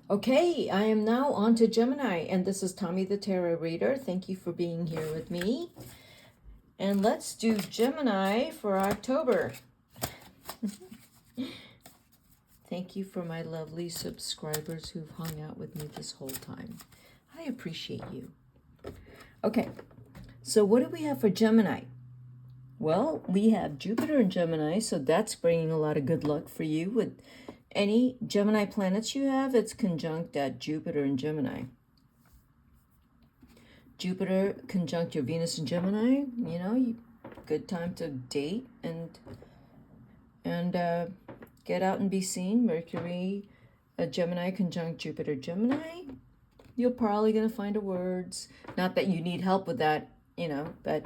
Okay, I am now on to Gemini, and this is Tommy the Tarot Reader. Thank you for being here with me. And let's do Gemini for October. Thank you for my lovely subscribers who've hung out with me this whole time. I appreciate you. Okay, so what do we have for Gemini? Well, we have Jupiter in Gemini, so that's bringing a lot of good luck for you with any Gemini planets you have. It's conjunct at Jupiter in Gemini. Jupiter conjunct your Venus in Gemini, good time to date and get out and be seen. Mercury, Gemini conjunct Jupiter Gemini. You're probably going to find a words. Not that you need help with that, but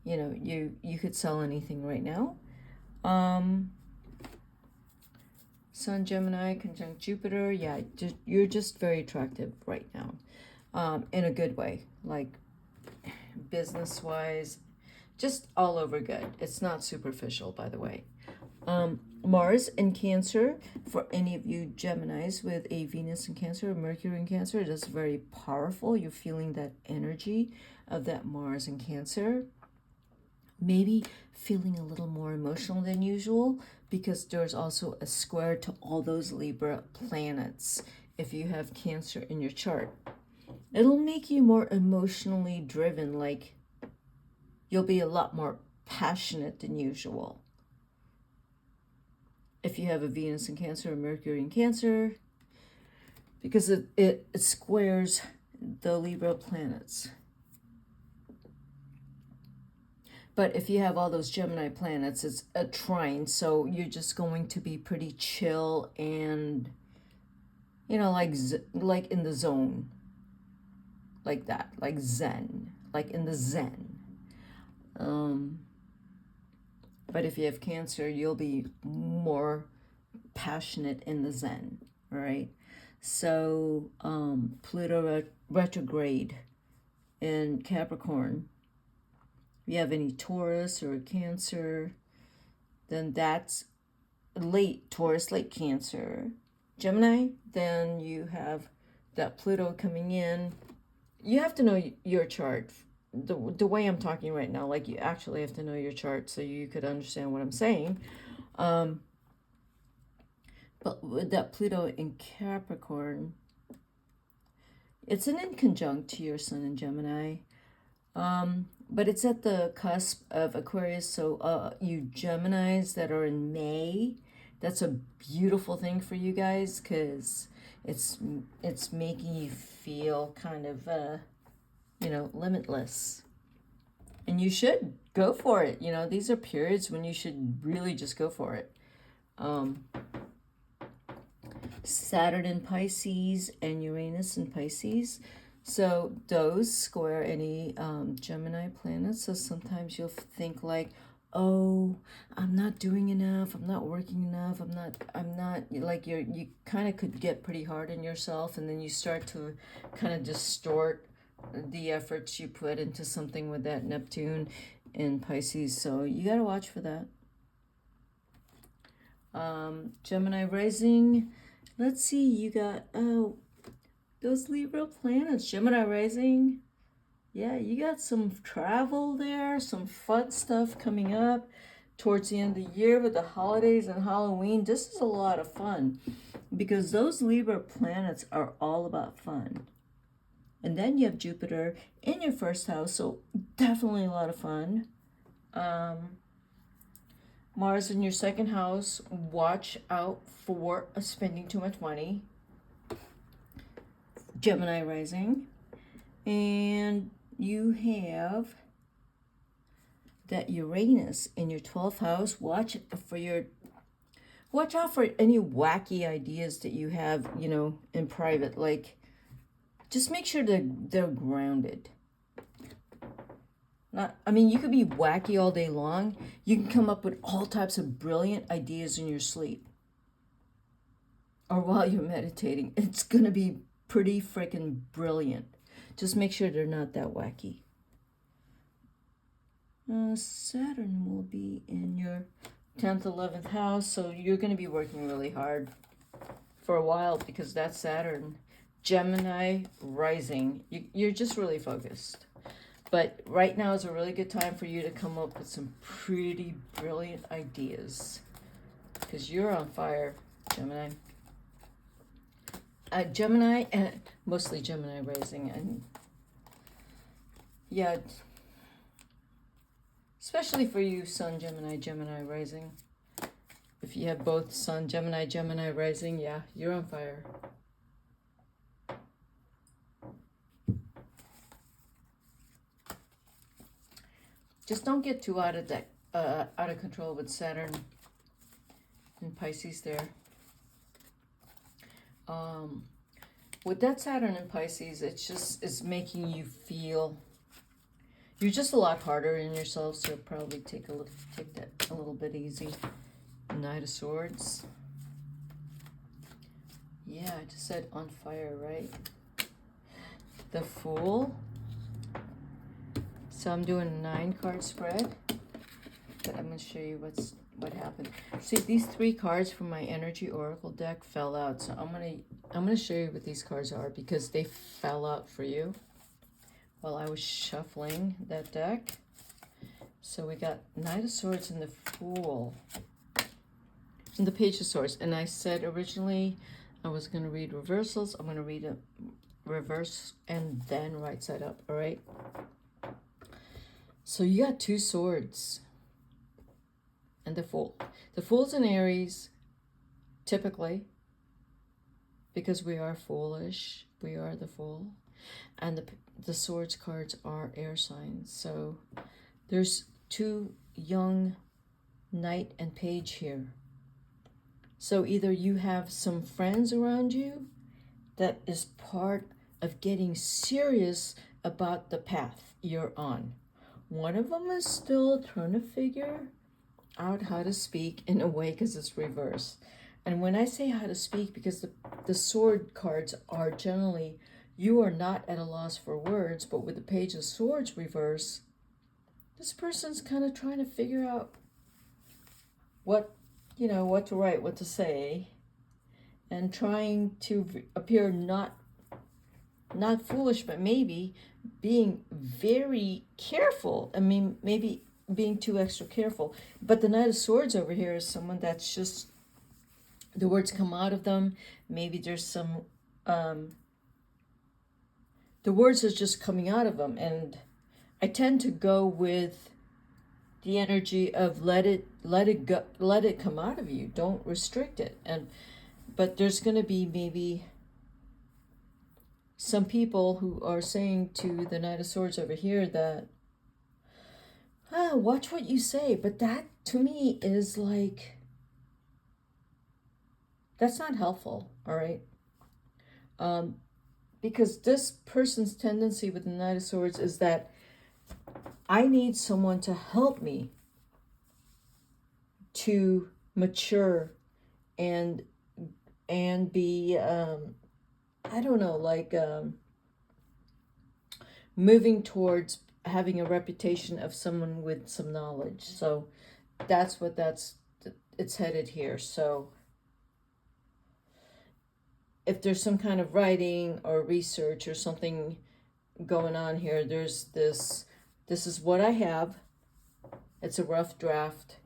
you could sell anything right now. Sun Gemini conjunct Jupiter. Yeah, you're just very attractive right now, in a good way, like business-wise, just all over good. It's not superficial, by the way. Mars in Cancer, for any of you Geminis with a Venus in Cancer or Mercury in Cancer, it is very powerful. You're feeling that energy of that Mars in Cancer. Maybe feeling a little more emotional than usual because there's also a square to all those Libra planets if you have Cancer in your chart. It'll make you more emotionally driven, like you'll be a lot more passionate than usual. If you have a Venus in Cancer or Mercury in Cancer, because it squares the Libra planets. But if you have all those Gemini planets, it's a trine, so you're just going to be pretty chill and, like in the zone, like that, like Zen, like in the Zen. But if you have Cancer, you'll be more passionate in the Zen, all right? So Pluto retrograde in Capricorn. If you have any Taurus or Cancer, then that's late Taurus, late Cancer. Gemini, then you have that Pluto coming in. You have to know your chart. The way I'm talking right now, like you actually have to know your chart so you could understand what I'm saying. But with that Pluto in Capricorn, it's an inconjunct to your Sun in Gemini. But it's at the cusp of Aquarius, so you Geminis that are in May, that's a beautiful thing for you guys because it's making you feel kind of limitless, and you should go for it. These are periods when you should really just go for it. Saturn in Pisces and Uranus in Pisces. So those square any Gemini planets. So sometimes you'll think like, oh, I'm not doing enough. I'm not working enough. I'm not like you kind of could get pretty hard on yourself. And then you start to kind of distort the efforts you put into something with that Neptune in Pisces. So you got to watch for that. Gemini rising. Let's see. You got, those Libra planets, Gemini rising. Yeah, you got some travel there, some fun stuff coming up towards the end of the year with the holidays and Halloween. This is a lot of fun because those Libra planets are all about fun. And then you have Jupiter in your first house, so definitely a lot of fun. Mars in your second house, watch out for spending too much money. Gemini rising, and you have that Uranus in your 12th house. Watch out for any wacky ideas that you have, in private. Like, just make sure they're grounded. You could be wacky all day long. You can come up with all types of brilliant ideas in your sleep or while you're meditating. It's gonna be pretty freaking brilliant. Just make sure they're not that wacky. Saturn will be in your 10th, 11th house, so you're going to be working really hard. for a while because that's Saturn. Gemini rising. You're just really focused. But right now is a really good time for you to come up with some pretty brilliant ideas. Because you're on fire, Gemini. Gemini, and mostly Gemini rising. And yeah, especially for you, Sun, Gemini, Gemini rising. If you have both Sun, Gemini, Gemini rising, yeah, you're on fire. Just don't get too out of control with Saturn and Pisces there. With that Saturn and Pisces, it's making you feel you're just a lot harder in yourself. So probably take that a little bit easy. Knight of Swords. Yeah, I just said on fire, right? The Fool. So I'm doing a 9-card spread, but I'm going to show you what happened. See, these 3 cards from my Energy Oracle deck fell out, so I'm gonna show you what these cards are because they fell out for you while I was shuffling that deck. So we got Knight of Swords and the Fool and the Page of Swords. And I said originally I was going to read reversals. I'm going to read a reverse and then right side up. All right. So you got 2 swords and the Fool. The Fool's in Aries, typically, because we are foolish. We are the Fool. And the Swords cards are air signs. So there's 2 young Knight and Page here. So either you have some friends around you that is part of getting serious about the path you're on. One of them is still trying to figure out how to speak in a way because it's reverse. And when I say how to speak, because the sword cards are generally, you are not at a loss for words, but with the Page of Swords reverse, this person's kind of trying to figure out what to write, what to say, and trying to appear not foolish, but maybe being very careful. I mean, maybe being too extra careful. But the Knight of Swords over here is someone that's just, the words come out of them. Maybe there's some, the words are just coming out of them. And I tend to go with the energy of let it go, let it come out of you. Don't restrict it. But there's going to be maybe some people who are saying to the Knight of Swords over here that, watch what you say. But that, to me, is like, that's not helpful, all right? Because this person's tendency with the Knight of Swords is that I need someone to help me to mature and be, I don't know, like moving towards having a reputation of someone with some knowledge. So that's what it's headed here. So if there's some kind of writing or research or something going on here, there's this is what I have. It's a rough draft.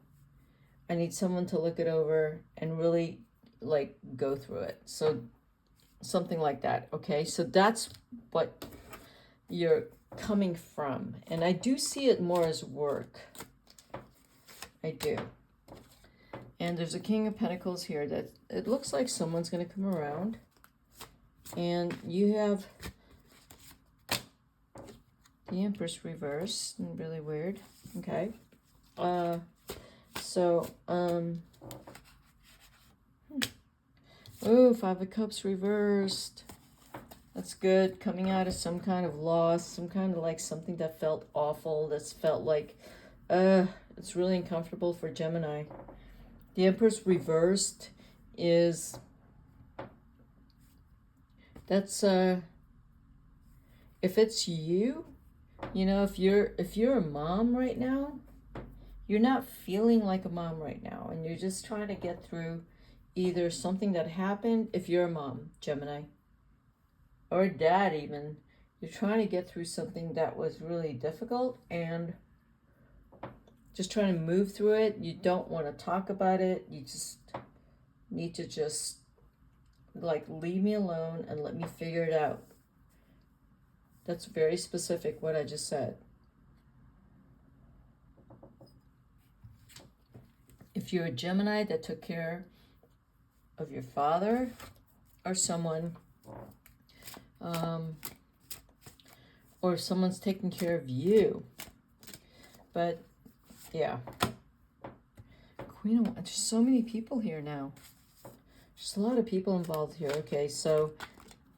I need someone to look it over and really like go through it. So something like that. Okay. So that's what you're coming from. And I do see it more as work. I do. And there's a King of Pentacles here that it looks like someone's going to come around. And you have the Empress reversed, really weird. Okay. Oh, 5 of Cups reversed. That's good. Coming out of some kind of loss, some kind of like something that felt awful, that's felt like, it's really uncomfortable for Gemini. The Empress reversed is, that's, if it's you, if you're a mom right now, you're not feeling like a mom right now, and you're just trying to get through either something that happened, if you're a mom, Gemini, or a dad even, you're trying to get through something that was really difficult and just trying to move through it. You don't want to talk about it. You just need to just like leave me alone and let me figure it out. That's very specific what I just said. If you're a Gemini that took care of your father or someone, or if someone's taking care of you, but yeah, Queen of Wands, there's so many people here now. There's a lot of people involved here. Okay, so,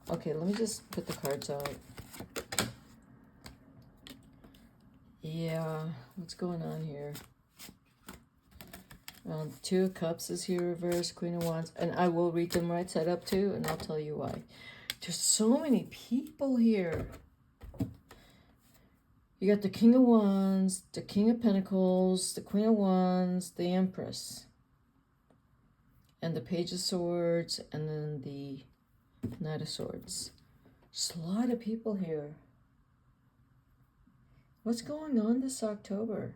okay, let me just put the cards out. Yeah, what's going on here? Two of Cups is here reversed, Queen of Wands, and I will read them right side up too, and I'll tell you why. There's so many people here. You got the King of Wands, the King of Pentacles, the Queen of Wands, the Empress, and the Page of Swords, and then the Knight of Swords. There's a lot of people here. What's going on this October?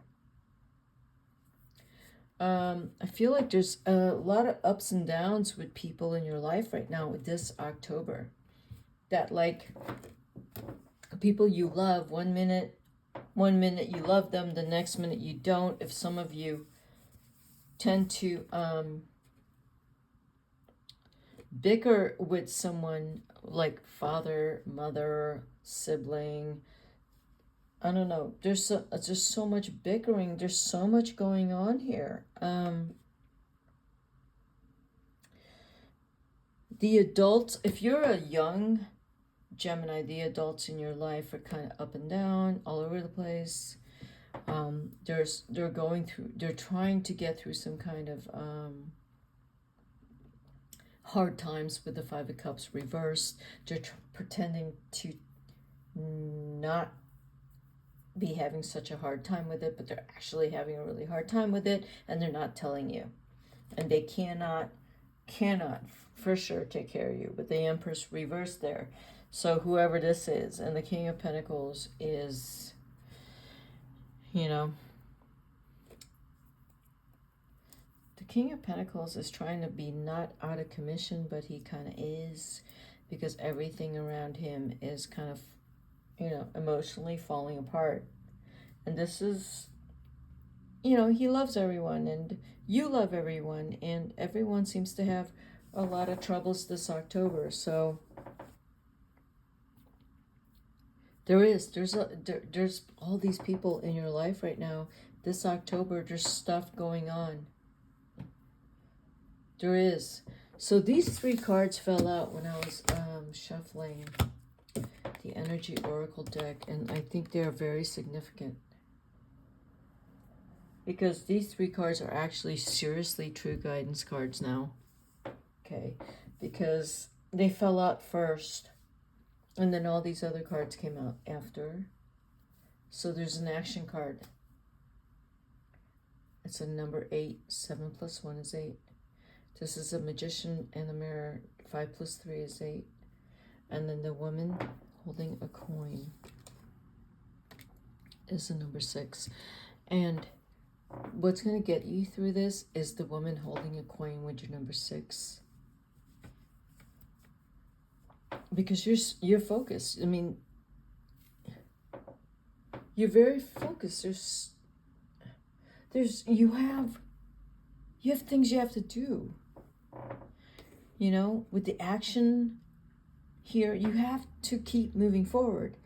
I feel like there's a lot of ups and downs with people in your life right now with this October. That like people you love, one minute you love them, the next minute you don't. If some of you tend to bicker with someone like father, mother, sibling, I don't know. There's just so much bickering. There's so much going on here. The adults, if you're a young Gemini, the adults in your life are kind of up and down, all over the place. They're trying to get through some kind of hard times with the Five of Cups reversed. They're pretending to not be having such a hard time with it, but they're actually having a really hard time with it, and they're not telling you. And they cannot for sure take care of you. But the Empress reversed there. So whoever this is, and the King of Pentacles is, you know, the King of Pentacles is trying to be not out of commission, but he kind of is, because everything around him is kind of, you know, emotionally falling apart. And this is, you know, he loves everyone and you love everyone, and everyone seems to have a lot of troubles this October. So there's all these people in your life right now. This October, there's stuff going on. There is. So these three cards fell out when I was shuffling the Energy Oracle deck, and I think they are very significant. Because these three cards are actually seriously true guidance cards now. Okay, because they fell out first, and then all these other cards came out after. So there's an action card. It's a number 8. 7 plus 1 is 8. This is a Magician and the Mirror. 5 plus 3 is 8. And then the woman holding a coin is a number 6. And what's going to get you through this is the woman holding a coin with your number 6. Because you're focused. I mean, you're very focused. You have things you have to do. You know, with the action here, you have to keep moving forward.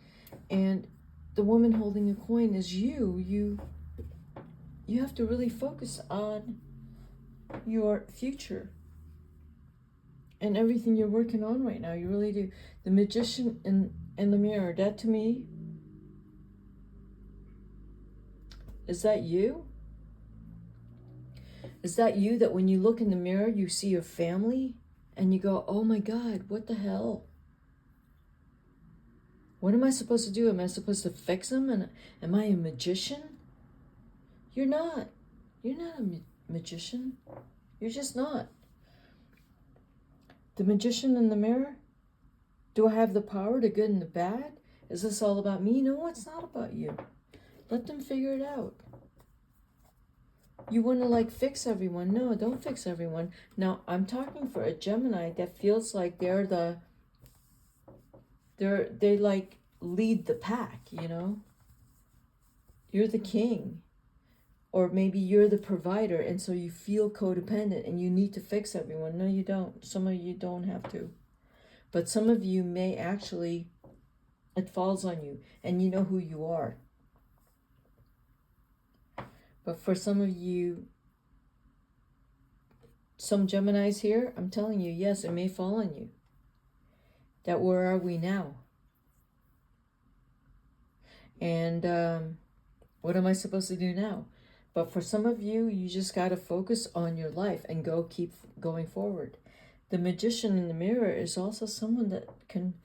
And the woman holding a coin is you. You have to really focus on your future and everything you're working on right now. You really do. The Magician in the Mirror, that to me, is that you? Is that you, that when you look in the mirror, you see your family and you go, oh my God, what the hell? What am I supposed to do? Am I supposed to fix them? And am I a magician? You're not. You're not a magician. You're just not. The Magician in the mirror? Do I have the power, the good and the bad? Is this all about me? No, it's not about you. Let them figure it out. You want to like fix everyone. No, don't fix everyone. Now, I'm talking for a Gemini that feels like they like lead the pack, you know? You're the king. Or maybe you're the provider, and so you feel codependent and you need to fix everyone. No, you don't. Some of you don't have to. But some of you may actually, it falls on you, and you know who you are. But for some of you, some Geminis here, I'm telling you, yes, it may fall on you. That where are we now? And what am I supposed to do now? But for some of you, you just got to focus on your life and keep going forward. The Magician in the mirror is also someone that can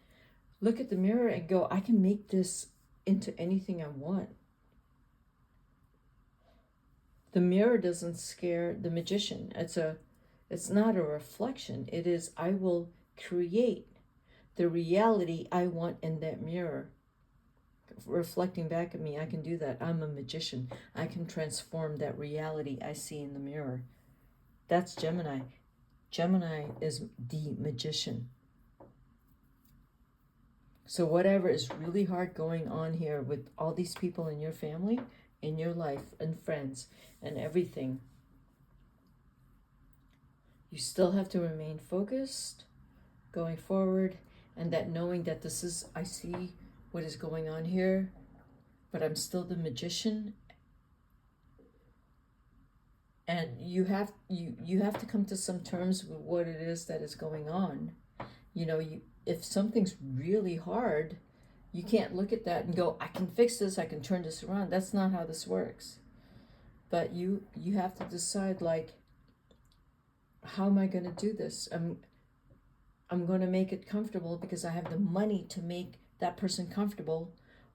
look at the mirror and go, I can make this into anything I want. The mirror doesn't scare the magician. It's not a reflection. It is, I will create the reality I want in that mirror. Reflecting back at me, I can do that. I'm a magician. I can transform that reality I see in the mirror. That's Gemini. Gemini is the magician. So whatever is really hard going on here with all these people in your family, in your life, and friends, and everything, you still have to remain focused, going forward, and that knowing that this is, I see what is going on here, but I'm still the magician. And you have to come to some terms with what it is that is going on. You know, if something's really hard, you can't look at that and go, I can fix this, I can turn this around. That's not how this works. But you have to decide, like, how am I going to do this? I'm going to make it comfortable because I have the money to make that person comfortable,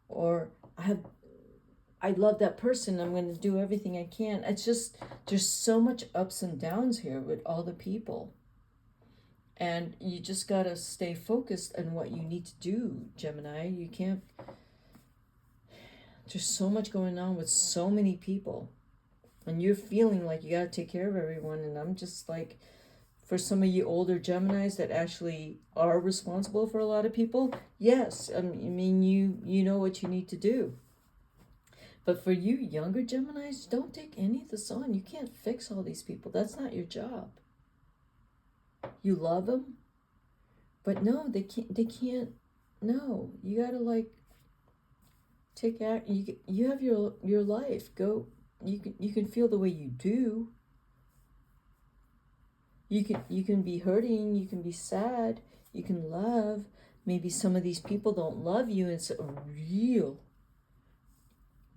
or I love that person, I'm going to do everything I can. It's just, there's so much ups and downs here with all the people. And you just got to stay focused on what you need to do, Gemini. You can't, there's so much going on with so many people. And you're feeling like you got to take care of everyone. And I'm just like, for some of you older Geminis that actually are responsible for a lot of people, yes, I mean, you know what you need to do. But for you younger Geminis, don't take any of this on. You can't fix all these people. That's not your job. You love them, but no, they can't, no. You gotta like take act. You have your life. Go, you can feel the way you do. You can be hurting, you can be sad, you can love. Maybe some of these people don't love you, and it's a real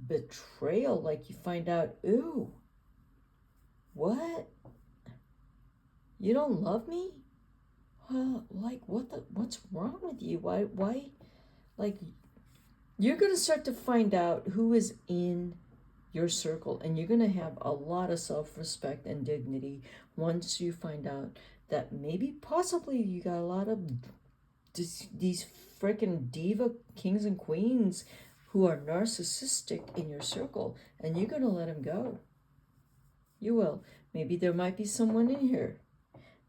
betrayal. Like you find out, ooh, what? You don't love me? Well, like what's wrong with you? Why like you're gonna start to find out who is in your circle, and you're going to have a lot of self-respect and dignity once you find out that maybe possibly you got a lot of these freaking diva kings and queens who are narcissistic in your circle, and you're going to let them go. You will. Maybe there might be someone in here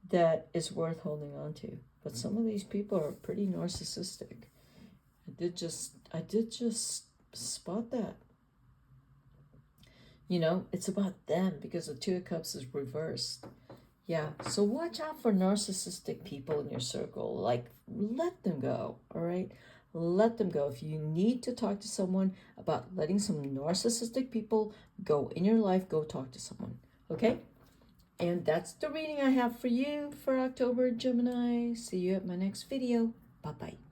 that is worth holding on to, but some of these people are pretty narcissistic. I did just spot that. You know, it's about them because the Two of Cups is reversed. Yeah, so watch out for narcissistic people in your circle. Like, let them go, all right? Let them go. If you need to talk to someone about letting some narcissistic people go in your life, go talk to someone, okay? And that's the reading I have for you for October, Gemini. See you at my next video. Bye-bye.